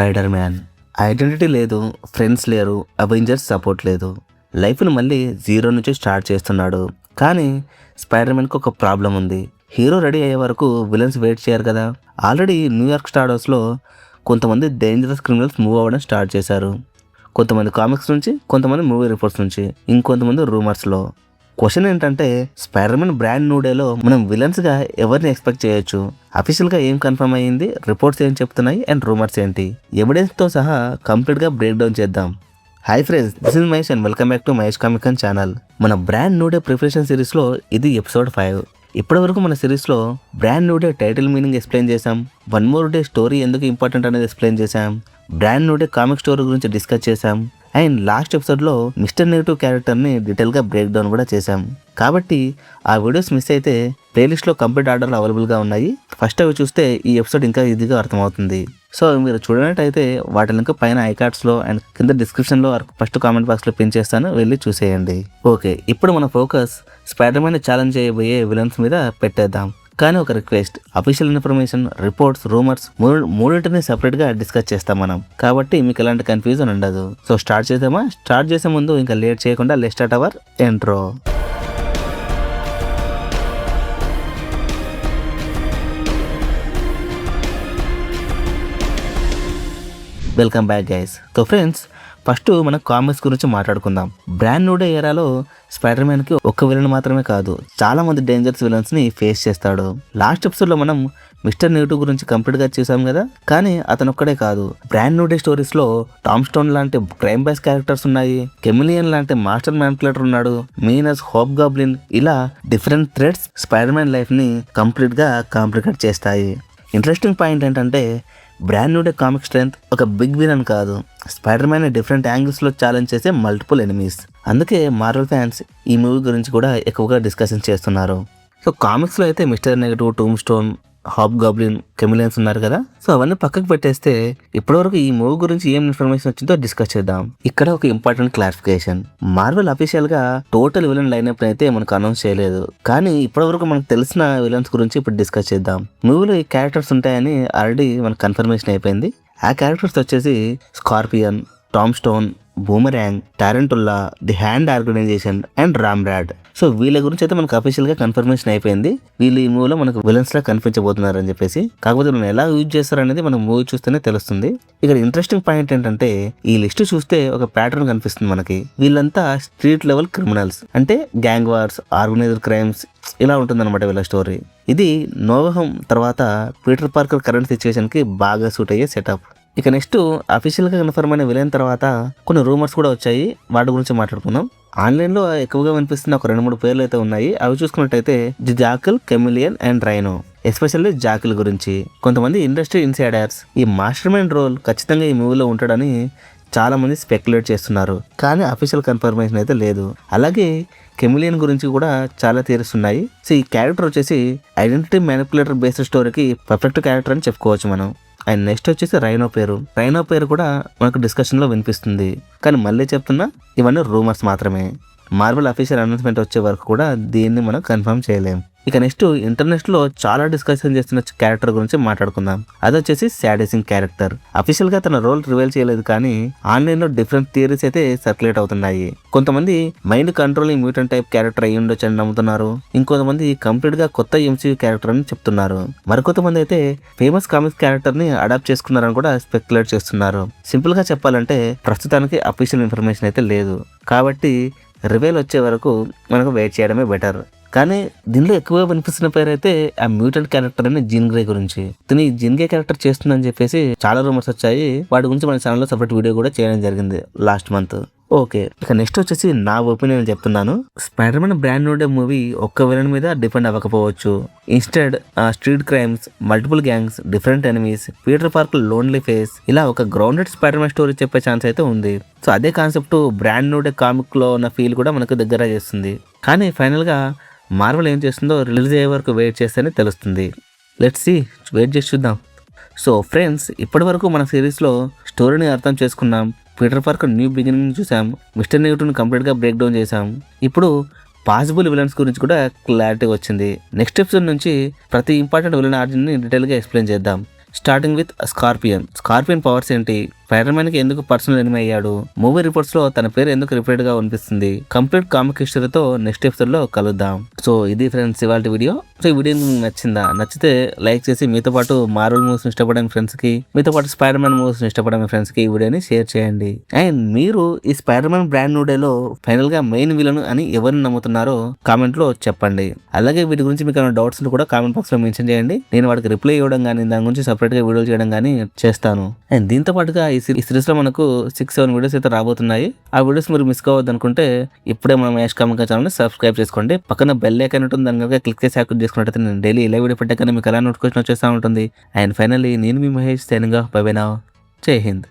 Spider man identity లేదు, friends లేరు, Avengers support లేదు. లైఫ్ను మళ్ళీ జీరో నుంచి స్టార్ట్ చేస్తున్నాడు. కానీ స్పైడర్ మ్యాన్కి ఒక ప్రాబ్లం ఉంది. హీరో రెడీ అయ్యే వరకు విలన్స్ వెయిట్ చేయరు కదా. ఆల్రెడీ న్యూయార్క్ స్టార్ హౌస్లో కొంతమంది డేంజరస్ క్రిమినల్స్ మూవ్ అవ్వడం స్టార్ట్ చేశారు. కొంతమంది కామిక్స్ నుంచి, కొంతమంది మూవీ రిపోర్ట్స్ నుంచి, ఇంకొంతమంది రూమర్స్లో. క్వశ్చన్ ఏంటంటే, స్పైడర్ మ్యాన్ బ్రాండ్ న్యూ డేలో మనం విలన్స్గా ఎవరిని ఎక్స్పెక్ట్ చేయొచ్చు? అఫీషియల్గా ఏం కన్ఫర్మ్ అయ్యింది, రిపోర్ట్స్ ఏం చెప్తున్నాయి, అండ్ రూమర్స్ ఏంటి, ఎవిడెన్స్తో సహా కంప్లీట్గా బ్రేక్ డౌన్ చేద్దాం. Hi friends, this is Mahesh and welcome back to Mahesh comic con channel. మన బ్రాండ్ న్యూ డే ప్రిపరేషన్ సిరీస్లో ఇది ఎపిసోడ్ 5. ఇప్పటివరకు మన సిరీస్లో brand new day title meaning explain చేసాం, వన్ మోర్ డే స్టోరీ ఎందుకు ఇంపార్టెంట్ అనేది ఎక్స్ప్లెయిన్ చేసాం, brand new day comic story గురించి డిస్కస్ చేసాం, అండ్ లాస్ట్ ఎపిసోడ్లో మిస్టర్ నెగిటివ్ క్యారెక్టర్ని డీటెయిల్గా బ్రేక్ డౌన్ కూడా చేశాం. కాబట్టి ఆ వీడియోస్ మిస్ అయితే ప్లేలిస్ట్లో కంప్లీట్ ఆర్డర్లు అవైలబుల్గా ఉన్నాయి. ఫస్ట్ అవి చూస్తే ఈ ఎపిసోడ్ ఇంకా ఈజీగా అర్థమవుతుంది. సో మీరు చూడనట్టయితే వాటి లింక్ పైన ఐకార్డ్స్లో అండ్ కింద డిస్క్రిప్షన్లో ఫస్ట్ కామెంట్ బాక్స్లో పిన్ చేస్తాను, వెళ్ళి చూసేయండి. ఓకే, ఇప్పుడు మన ఫోకస్ స్పైడర్ మ్యాన్ ఛాలెంజ్ చేయబోయే విలన్స్ మీద పెట్టేద్దాం. కానీ ఒక request, official information, reports, rumours మూడింటిని సెపరేట్గా డిస్కస్ చేస్తాం మనం. కాబట్టి మీకు ఎలాంటి కన్ఫ్యూజన్ ఉండదు. సో స్టార్ట్ చేద్దామా? స్టార్ట్ చేసే ముందు ఇంకా లేట్ చేయకుండా let's start our intro. Welcome back guys. So friends, first మనం కామిక్స్ గురించి మాట్లాడుకుందాం. బ్రాండ్ న్యూ డే ఏరాలో స్పైడర్ మ్యాన్కి ఒక్క విలన్ మాత్రమే కాదు, చాలా మంది డేంజరస్ విలన్స్ని ఫేస్ చేస్తాడు. లాస్ట్ ఎపిసోడ్లో మనం మిస్టర్ నెగిటివ్ గురించి కంప్లీట్గా చూసాం కదా. కానీ అతను ఒక్కడే కాదు, బ్రాండ్ న్యూ డే స్టోరీస్లో టామ్ స్టోన్ లాంటి క్రైమ్ బేస్ క్యారెక్టర్స్ ఉన్నాయి, కెమిలియన్ లాంటి మాస్టర్ మ్యానిపులేటర్ ఉన్నాడు, మీనస్, హాబ్ గాబ్లిన్, ఇలా డిఫరెంట్ థ్రెడ్స్ స్పైడర్ మ్యాన్ లైఫ్ని కంప్లీట్గా కాంప్లికేట్ చేస్తాయి. ఇంట్రెస్టింగ్ పాయింట్ ఏంటంటే, brand new day comic strength ఒక బిగ్ విలన్ కాదు, స్పైడర్ మ్యాన్ డిఫరెంట్ యాంగిల్స్లో ఛాలెంజ్ చేసే మల్టిపుల్ ఎనిమీస్. అందుకే మార్వెల్ ఫ్యాన్స్ ఈ మూవీ గురించి కూడా ఎక్కువగా డిస్కషన్ చేస్తున్నారు. సో కామిక్స్లో అయితే Mister Negative, tombstone, hub goblin, కెమిలియన్స్ ఉన్నారు కదా. సో అవన్నీ పక్కకు పెట్టేస్తే ఇప్పటివరకు ఈ మూవీ గురించి ఏం ఇన్ఫర్మేషన్ వచ్చిందో డిస్కస్ చేద్దాం. ఇక్కడ ఒక ఇంపార్టెంట్ క్లారిఫికేషన్, మార్వెల్ అఫీషియల్ గా టోటల్ విలన్ లైనప్ అయితే మనకు అనౌన్స్ చేయలేదు. కానీ ఇప్పటివరకు మనకు తెలిసిన విలన్స్ గురించి ఇప్పుడు డిస్కస్ చేద్దాం. మూవీలో ఈ క్యారెక్టర్స్ ఉంటాయని ఆల్రెడీ మనకు కన్ఫర్మేషన్ అయిపోయింది. ఆ క్యారెక్టర్స్ వచ్చేసి scorpion, tombstone, boomerang, tarantula, the hand organization and ramrod. So వీళ్ళ గురించి అయితే మనకు అఫీషియల్ గా కన్ఫర్మేషన్ అయిపోయింది. వీళ్ళు ఈ మూవీలో మనకు విలన్స్ లా కనిపించబోతున్నారు అని చెప్పేసి. కాకపోతే మనం ఎలా యూజ్ చేస్తారు అనేది మనం మూవీ చూస్తేనే తెలుస్తుంది. ఇక్కడ ఇంట్రెస్టింగ్ పాయింట్ ఏంటంటే, ఈ లిస్ట్ చూస్తే ఒక ప్యాటర్న్ కనిపిస్తుంది మనకి. వీళ్ళంతా స్ట్రీట్ లెవెల్ క్రిమినల్స్, అంటే గ్యాంగ్ వార్స్, ఆర్గనైజ్డ్ క్రైమ్స్, ఇలా ఉంటుందన్నమాట వీళ్ళ స్టోరీ. ఇది నోవహం తర్వాత పీటర్ పార్కర్ కరెంట్ సిచ్యువేషన్ కి బాగా సూట్ అయ్యే సెటప్. ఇక నెక్స్ట్ అఫీషియల్గా కన్ఫర్మ్ అయిన విలన్ తర్వాత కొన్ని రూమర్స్ కూడా వచ్చాయి, వాటి గురించి మాట్లాడుకుందాం. ఆన్లైన్లో ఎక్కువగా వినిపిస్తున్న ఒక 2-3 పేర్లు అయితే ఉన్నాయి. అవి చూసుకున్నట్టయితే the jackal, chameleon and rhino. Especially jackal గురించి కొంతమంది ఇండస్ట్రీ ఇన్సైడర్స్ ఈ మాస్టర్ మైండ్ రోల్ ఖచ్చితంగా ఈ మూవీలో ఉంటాడని చాలా మంది స్పెక్యులేట్ చేస్తున్నారు. కానీ అఫీషియల్ కన్ఫర్మేషన్ అయితే లేదు. అలాగే కెమిలియన్ గురించి కూడా చాలా థియరీస్ ఉన్నాయి. సో ఈ క్యారెక్టర్ వచ్చేసి ఐడెంటిటీ మ్యానిపులేటర్ బేస్డ్ స్టోరీకి పర్ఫెక్ట్ క్యారెక్టర్ అని చెప్పుకోవచ్చు మనం. అండ్ నెక్స్ట్ వచ్చేసి రైనో పేరు కూడా మనకు డిస్కషన్లో వినిపిస్తుంది. కానీ మళ్ళీ చెప్తున్నా, ఇవన్నీ రూమర్స్ మాత్రమే. మార్వెల్ అఫీషియల్ అనౌన్స్మెంట్ వచ్చే వరకు కూడా దీన్ని మనం కన్ఫర్మ్ చేయలేం. ఇక నెక్స్ట్ ఇంటర్నెట్లో చాలా డిస్కషన్ చేస్తున్న క్యారెక్టర్ గురించి మాట్లాడుకుందాం. అది వచ్చేసి శాడిసింగ్ క్యారెక్టర్. అఫీషియల్ గా తన రోల్ రివీల్ చేయలేదు, కానీ ఆన్లైన్ లో డిఫరెంట్ థియరీస్ అయితే సర్క్యులేట్ అవుతున్నాయి. కొంతమంది mind controlling mutant type character అయ్యి ఉండొచ్చు అని నమ్ముతున్నారు. ఇంకొంతమంది కంప్లీట్ గా కొత్త ఎంసీయూ క్యారెక్టర్ అని చెప్తున్నారు. మరికొంతమంది అయితే ఫేమస్ కామిక్స్ క్యారెక్టర్ ని అడాప్ట్ చేసుకున్నారని కూడా స్పెక్యులేట్ చేస్తున్నారు. సింపుల్ గా చెప్పాలంటే ప్రస్తుతానికి అఫీషియల్ ఇన్ఫర్మేషన్ అయితే లేదు. కాబట్టి రివీల్ వచ్చే వరకు మనకు వెయిట్ చేయడమే బెటర్. కానీ దీనిలో ఎక్కువగా వినిపిస్తున్న పేరు అయితే ఆ మ్యూటెంట్ క్యారెక్టర్ అని జీన్ గ్రే గురించి. తను ఈ జీన్ గ్రే క్యారెక్టర్ చేస్తుందని చెప్పేసి చాలా రూమర్స్ వచ్చాయి. వాటి గురించి మన ఛానల్లో సపరేట్ వీడియో కూడా చేయడం జరిగింది లాస్ట్ మంత్. ఓకే, ఇక నెక్స్ట్ వచ్చేసి నా ఒపీనియన్ చెప్తున్నాను. Spider man brand new day movie ఒక్క విలన్ మీద డిపెండ్ అవ్వకపోవచ్చు. Instead street crimes, multiple gangs, different enemies, Peter Parker lonely phase, ఇలా ఒక గ్రౌండెడ్ స్పైడర్ మ్యాన్ స్టోరీ చెప్పే ఛాన్స్ అయితే ఉంది. సో అదే concept brand new day comic లో ఉన్న ఫీల్ కూడా మనకు దగ్గర చేస్తుంది. కానీ ఫైనల్ గా మార్వెల్ ఏం చేస్తుందో రిలీజ్ అయ్యే వరకు వెయిట్ చేస్తేనే తెలుస్తుంది. లెట్స్ సీ, వెయిట్ చేసి చూద్దాం. సో ఫ్రెండ్స్, ఇప్పటి వరకు మన సిరీస్లో స్టోరీని అర్థం చేసుకున్నాం, పీటర్ పార్కర్ న్యూ బిగినింగ్ చూసాం, మిస్టర్ నెగిటివ్ని కంప్లీట్గా బ్రేక్ డౌన్ చేసాం. ఇప్పుడు పాసిబుల్ విలన్స్ గురించి కూడా క్లారిటీ వచ్చింది. నెక్స్ట్ ఎపిసోడ్ నుంచి ప్రతి ఇంపార్టెంట్ విలన్ ఆర్జిన్ని డీటెయిల్గా ఎక్స్ప్లెయిన్ చేద్దాం. స్టార్టింగ్ విత్ స్కార్పియన్ పవర్స్ ఏంటి, స్పైడర్ మ్యాన్ కి ఎందుకు పర్సనల్ ఎనిమి అయ్యాడు, మూవీ రిపోర్ట్స్ లో తన పేరు ఎందుకు రిపీటెడ్ గా అనిపిస్తుంది, కంప్లీట్ కామిక్ హిస్టరీతో నెక్స్ట్ ఎపిసోడ్ లో కలుద్దాం. సో ఇది ఫ్రెండ్స్ ఇవాళ వీడియో. సో ఈ వీడియో మీకు నచ్చిందా? నచ్చితే లైక్ చేసి మీతో పాటు మార్వెల్ మూవీస్ ఇష్టపడే ఫ్రెండ్స్ కి, మీతో పాటు స్పైడర్ మ్యాన్ మూవీస్ ఇష్టపడే ఫ్రెండ్స్ కి ఈ వీడియోని షేర్ చేయండి. అండ్ మీరు ఈ స్పైడర్ మ్యాన్ బ్రాండ్ న్యూ డేలో ఫైనల్ గా మెయిన్ విలన్ అని ఎవరిని నమ్ముతున్నారో కామెంట్ లో చెప్పండి. అలాగే వీటి గురించి మీకు ఏమైనా డౌట్స్ కూడా కామెంట్ బాక్స్ లో మెన్షన్ చేయండి. నేను వాటికి రిప్లై ఇవ్వడం కానీ దాని గురించి సపరేట్ గా వీడియో చేయడం కానీ చేస్తాను. అండ్ దీంతో పాటుగా ఈ సిరీస్ లో మనకు 6-7 వీడియోస్ అయితే రాబోతున్నాయి. ఆ వీడియోస్ మీరు మిస్ కావద్దు అనుకుంటే ఇప్పుడే మన మహేష్ కామిక ఛానల్ ని సబ్స్క్రైబ్ చేసుకోండి. పక్కన బెల్ ఐకాన్ ఉంటుంది, దాని కనుక క్లిక్ చేసి యాక్టివేట్ చేసుకున్నట్లయితే నేను డైలీ ఇలా వీడియో పెట్టాకనే మీకు ఎలా నోటిఫికేషన్ వచ్చేస్తూ ఉంటుంది. అండ్ ఫైనల్లీ నేను మీ Mahesh signing off. Bye bye now. జై హింద్.